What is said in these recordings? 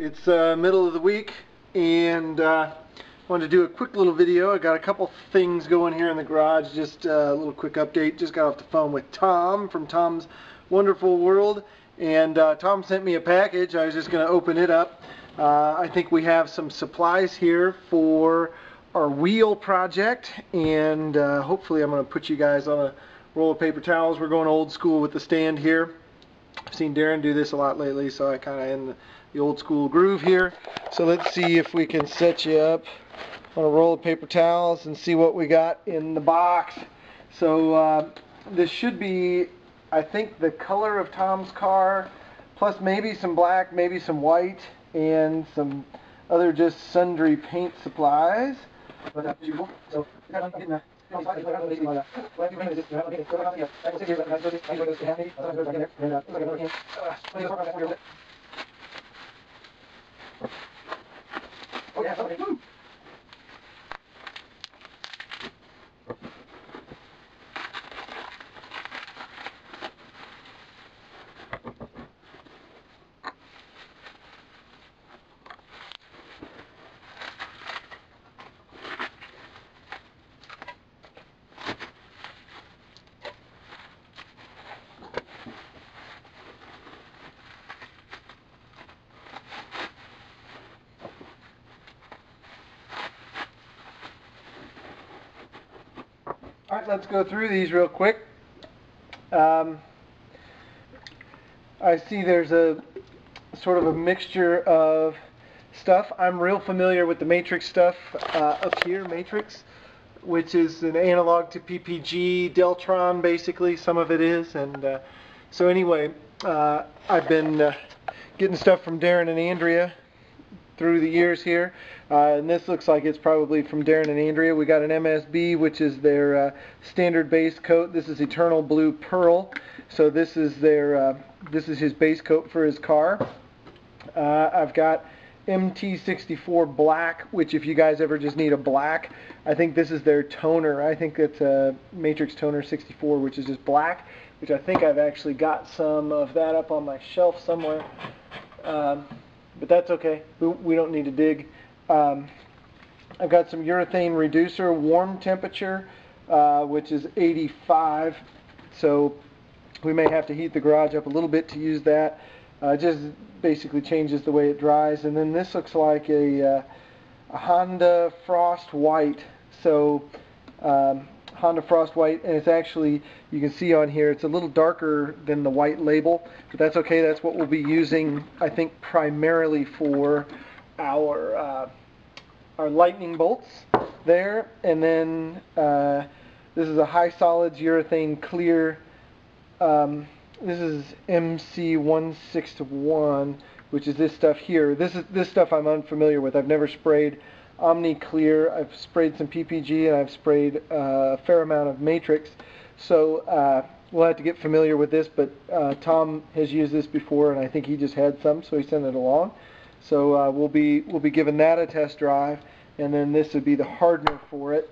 It's middle of the week, and wanted to do a quick little video. I got a couple things going here in the garage. Just a little quick update. Just got off the phone with Tom from Tom's Wonderful World, and Tom sent me a package. I was just going to open it up. I think we have some supplies here for our wheel project, and hopefully I'm going to put you guys on a roll of paper towels. We're going old school with the stand here. I've seen Darren do this a lot lately, so I kind of in the old school groove here. So let's see if we can set you up on a roll of paper towels and see what we got in the box. So this should be, I think, the color of Tom's car, plus maybe some black, maybe some white, and some other just sundry paint supplies. So, alright, let's go through these real quick. I see there's a sort of a mixture of stuff. I'm real familiar with the Matrix stuff up here, Matrix, which is an analog to PPG, Deltron basically, some of it is. And so anyway, I've been getting stuff from Darren and Andrea through the years here, and this looks like it's probably from Darren and Andrea. We got an MSB, which is their standard base coat. This is Eternal Blue Pearl, so this is their this is his base coat for his car. I've got MT64 Black, which if you guys ever just need a black, I think this is their toner. I think it's a Matrix Toner 64, which is just black, which I think I've actually got some of that up on my shelf somewhere. But that's okay. We don't need to dig. I've got some urethane reducer, warm temperature, which is 85. So we may have to heat the garage up a little bit to use that. Just basically changes the way it dries. And then this looks like a Honda Frost White. So Honda Frost White, and it's actually, you can see on here, it's a little darker than the white label, but that's okay. That's what we'll be using, I think, primarily for our lightning bolts there. And then this is a high solids urethane clear. This is MC161, which is this stuff here. This stuff I'm unfamiliar with. I've never sprayed Omni Clear. I've sprayed some PPG, and I've sprayed a fair amount of Matrix. So we'll have to get familiar with this, but Tom has used this before, and I think he just had some, so he sent it along. So we'll be giving that a test drive, and then this would be the hardener for it.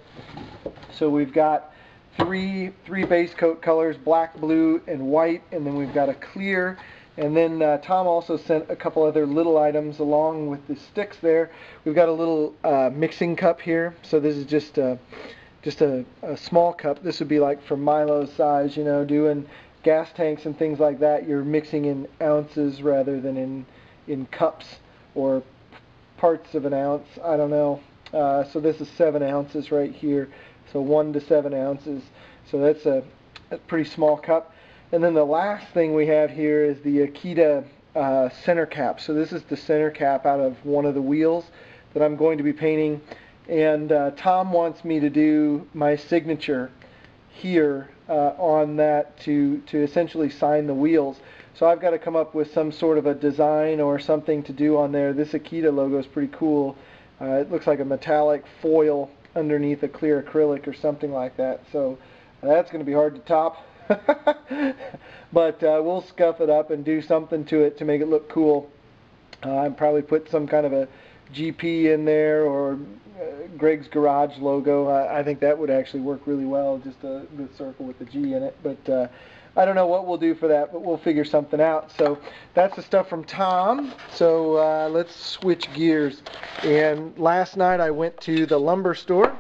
So we've got three base coat colors, black, blue, and white, and then we've got a clear. And then Tom also sent a couple other little items along with the sticks there. We've got a little mixing cup here. So this is just a small cup. This would be like for Milo's size, you know, doing gas tanks and things like that. You're mixing in ounces rather than in cups or parts of an ounce. I don't know. So this is 7 ounces right here. So 1 to 7 ounces. So that's a pretty small cup. And then the last thing we have here is the Akita center cap. So this is the center cap out of one of the wheels that I'm going to be painting. And Tom wants me to do my signature here on that to essentially sign the wheels. So I've got to come up with some sort of a design or something to do on there. This Akita logo is pretty cool. It looks like a metallic foil underneath a clear acrylic or something like that. So that's going to be hard to top. But we'll scuff it up and do something to it to make it look cool. And probably put some kind of a GP in there, or Greg's Garage logo. I think that would actually work really well, just the circle with the G in it. But I don't know what we'll do for that, but we'll figure something out. So that's the stuff from Tom. So let's switch gears. And last night I went to the lumber store.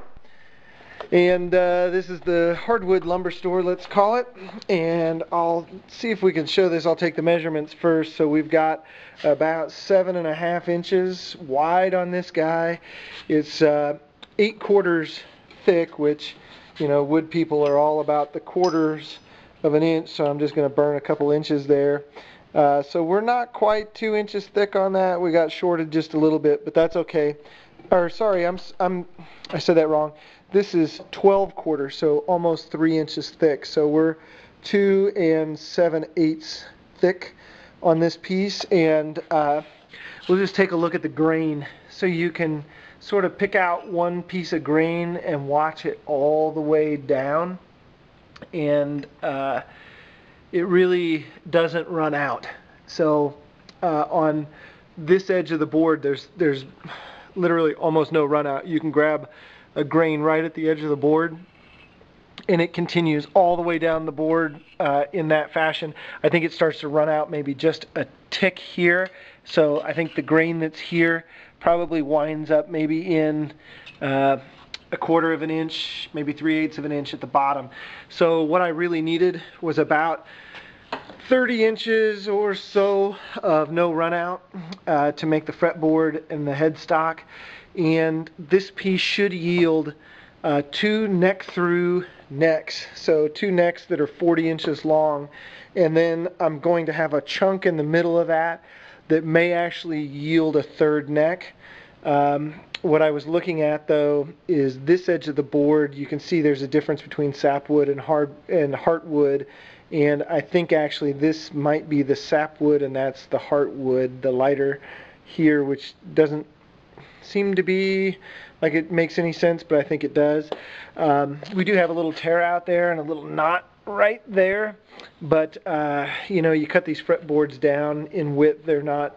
And this is the Hardwood lumber store, let's call it. And I'll see if we can show this. I'll take the measurements first. So we've got about 7.5 inches wide on this guy. It's 8/4 thick, which, you know, wood people are all about the quarters of an inch. So I'm just going to burn a couple inches there. So we're not quite 2 inches thick on that. We got shorted just a little bit, but that's okay. Or sorry, I said that wrong. This is 12/4, so almost 3 inches thick. So we're 2 7/8 thick on this piece, and we'll just take a look at the grain so you can sort of pick out one piece of grain and watch it all the way down, and it really doesn't run out. So on this edge of the board, there's literally almost no run out. You can grab a grain right at the edge of the board, and it continues all the way down the board in that fashion. I think it starts to run out maybe just a tick here. So I think the grain that's here probably winds up maybe in 1/4 of an inch, maybe 3/8 of an inch at the bottom. So what I really needed was about 30 inches or so of no run out to make the fretboard and the headstock. And this piece should yield 2 neck through necks, so 2 necks that are 40 inches long, and then I'm going to have a chunk in the middle of that that may actually yield a 3rd neck. What I was looking at though is this edge of the board. You can see there's a difference between sapwood and heartwood, and I think actually this might be the sapwood and that's the heartwood, the lighter here, which doesn't seem to be like it makes any sense, but I think it does. We do have a little tear out there and a little knot right there, but you know, you cut these fretboards down in width, they're not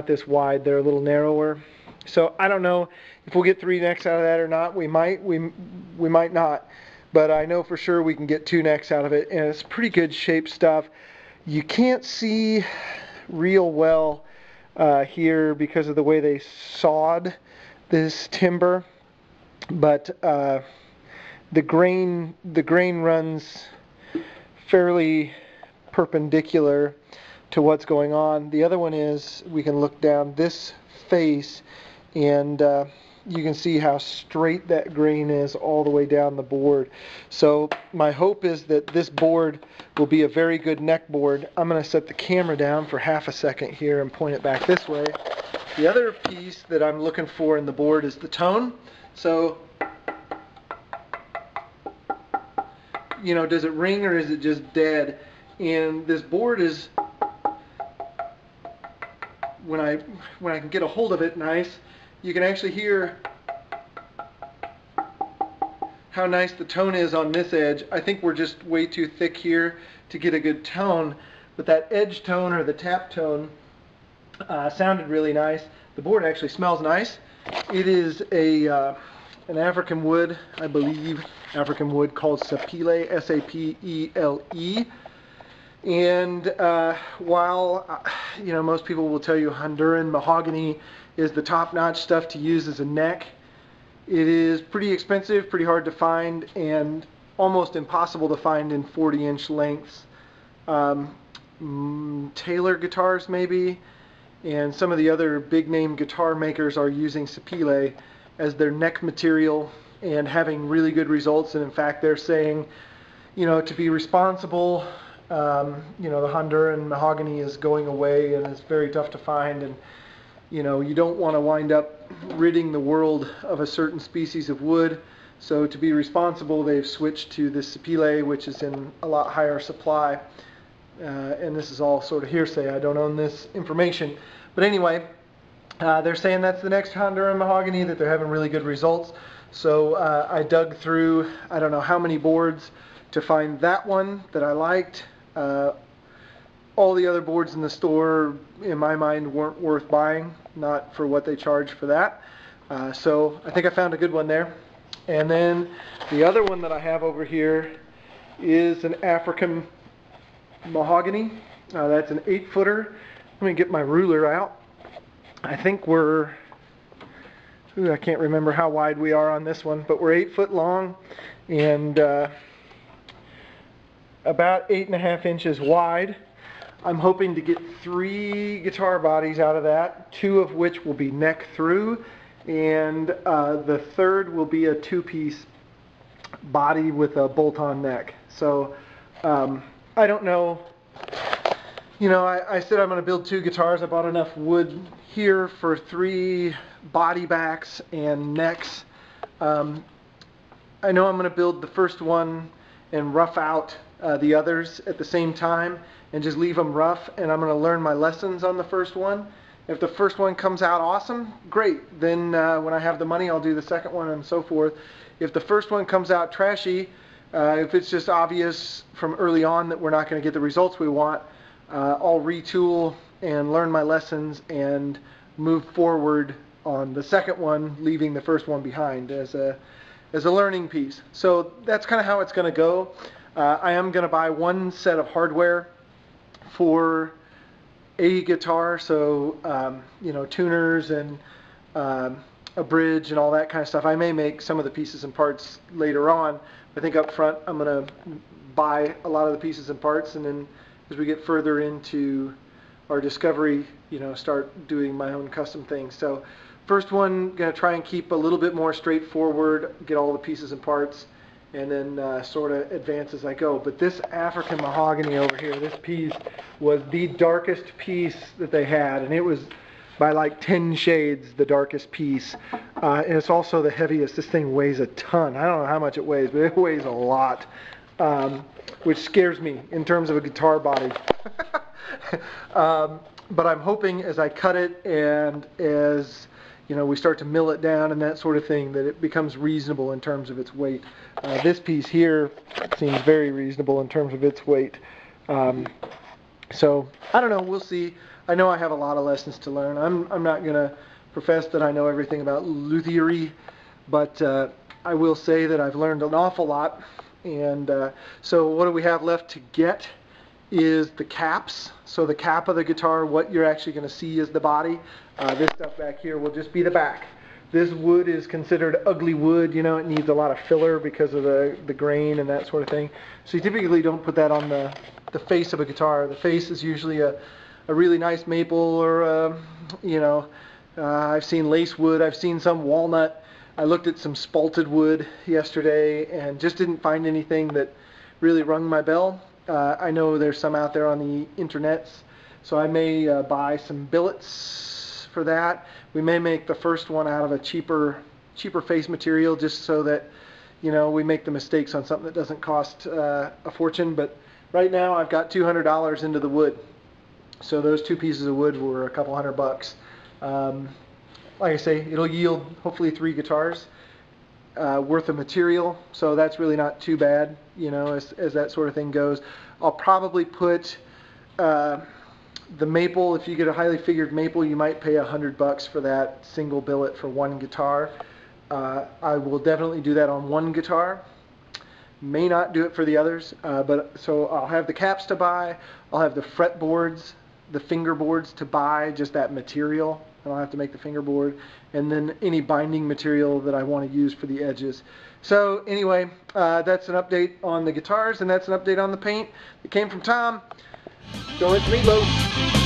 this wide, they're a little narrower. So I don't know if we'll get 3 necks out of that or not. We might not, but I know for sure we can get 2 necks out of it, and it's pretty good shape stuff. You can't see real well here because of the way they sawed this timber, but the grain runs fairly perpendicular to what's going on. The other one is, we can look down this face and you can see how straight that grain is all the way down the board. So my hope is that this board will be a very good neck board. I'm going to set the camera down for half a second here and point it back this way. The other piece that I'm looking for in the board is the tone. So, you know, does it ring or is it just dead? And this board is, when I can get a hold of it nice, you can actually hear how nice the tone is on this edge. I think we're just way too thick here to get a good tone, but that edge tone or the tap tone sounded really nice. The board actually smells nice. It is an African wood, I believe, African wood called Sapele, S-A-P-E-L-E. And while you know, most people will tell you Honduran mahogany is the top-notch stuff to use as a neck, it is pretty expensive, pretty hard to find, and almost impossible to find in 40-inch lengths. Taylor guitars maybe, and some of the other big-name guitar makers are using Sapele as their neck material and having really good results. And in fact, they're saying, you know, to be responsible, you know, the Honduran mahogany is going away and it's very tough to find, and you know, you don't want to wind up ridding the world of a certain species of wood. So to be responsible, they've switched to this Sapele, which is in a lot higher supply. And this is all sort of hearsay. I don't own this information. But anyway, they're saying that's the next Honduran mahogany, that they're having really good results. So I dug through, I don't know how many boards to find that one that I liked. all the other boards in the store, in my mind, weren't worth buying, not for what they charge for that. So I think I found a good one there. And then the other one that I have over here is an African mahogany. That's an 8-footer. Let me get my ruler out. I think I can't remember how wide we are on this one, but we're 8 foot long and about 8.5 inches wide. I'm hoping to get 3 guitar bodies out of that, 2 of which will be neck through, and the third will be a 2-piece body with a bolt-on neck. So I don't know. You know, I said I'm going to build 2 guitars. I bought enough wood here for 3 body backs and necks. I know I'm going to build the first one and rough out the others at the same time and just leave them rough, and I'm going to learn my lessons on the first one. If the first one comes out awesome, great. Then when I have the money, I'll do the second one and so forth. If the first one comes out trashy, if it's just obvious from early on that we're not going to get the results we want, I'll retool and learn my lessons and move forward on the second one, leaving the first one behind as a learning piece. So that's kind of how it's going to go. I am going to buy 1 set of hardware for a guitar, so you know, tuners and a bridge and all that kind of stuff. I may make some of the pieces and parts later on. I think up front I'm going to buy a lot of the pieces and parts, and then as we get further into our discovery, you know, start doing my own custom things. So first one, going to try and keep a little bit more straightforward, get all the pieces and parts, and then sort of advance as I go. But this African mahogany over here, this piece was the darkest piece that they had, and it was by like 10 shades the darkest piece. And it's also the heaviest. This thing weighs a ton. I don't know how much it weighs, but it weighs a lot, which scares me in terms of a guitar body. But I'm hoping as I cut it and as you know, we start to mill it down and that sort of thing, that it becomes reasonable in terms of its weight. This piece here seems very reasonable in terms of its weight. So I don't know, we'll see. I know I have a lot of lessons to learn. I'm not going to profess that I know everything about luthiery, but I will say that I've learned an awful lot. And so what do we have left to get is the caps. So the cap of the guitar, what you're actually going to see is the body. This stuff back here will just be the back. This wood is considered ugly wood. You know, it needs a lot of filler because of the grain and that sort of thing. So you typically don't put that on the face of a guitar. The face is usually a really nice maple, or you know, I've seen lace wood, I've seen some walnut. I looked at some spalted wood yesterday and just didn't find anything that really rung my bell. I know there's some out there on the internets, so I may buy some billets for that. We may make the first one out of a cheaper face material, just so that, you know, we make the mistakes on something that doesn't cost a fortune. But right now I've got $200 into the wood, so those 2 pieces of wood were a couple $100. Like I say, it'll yield hopefully 3 guitars worth of material, so that's really not too bad, you know, as that sort of thing goes. I'll probably put the maple. If you get a highly figured maple, you might pay $100 for that single billet for 1 guitar. I will definitely do that on 1 guitar. May not do it for the others, but so I'll have the caps to buy. I'll have the fretboards, the fingerboards to buy, just that material. I'll have to make the fingerboard, and then any binding material that I want to use for the edges. So anyway, that's an update on the guitars, and that's an update on the paint that came from Tom. So it's me, Bo.